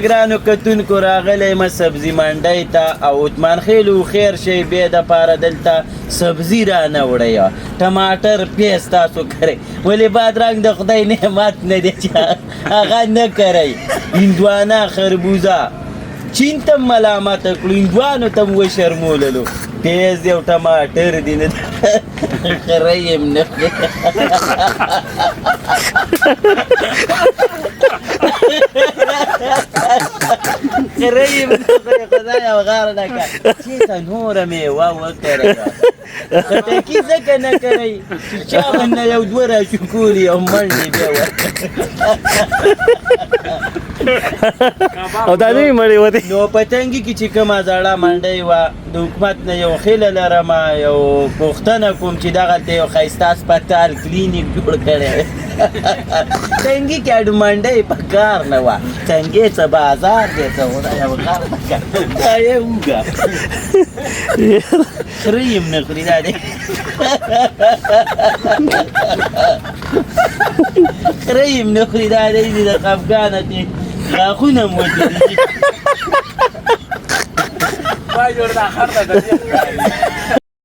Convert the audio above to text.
ګرانو کتونکو راغلی یم سبزي منډۍ ته او عثمان خیلو خیر شی بیا دپاره دلته سبزي رانه وړی ټماټر پیاز تاسو کرئ ولې بادرنګ د خدای نعمت نه دی چې هغه نه کرئ هندوانه خربوزه چین ته م ملامته کړو هندوانو ته م وشرموللو پیاز دی او ټماټر دي نه خری یم نه خری یم نه خدای او غار نه کړه چېرته نوره میوه وکړئ خټکي ځکه نه کوئ چې چا به نه یو دوه راشکولي او منډې بیا ورکړئ او دا نه مړې وتې نو په تنګي کې چې کومه زړه منډۍ وه د حکومت نه یو خیله لرم یو پوښتنه کوم چې دغلته یو ښایسته هسپتال کلینیک جوړ کړی تنګي کې اډ منډۍ په کار نه وه تنګي څه بازار دی څه خدای یو غر په کار دا یې وګه خري یم نه خوري دا دی خري یم نه خوري دا دی د خفګانه کې غاښونه م وچېږي ما جوړ دا خر ته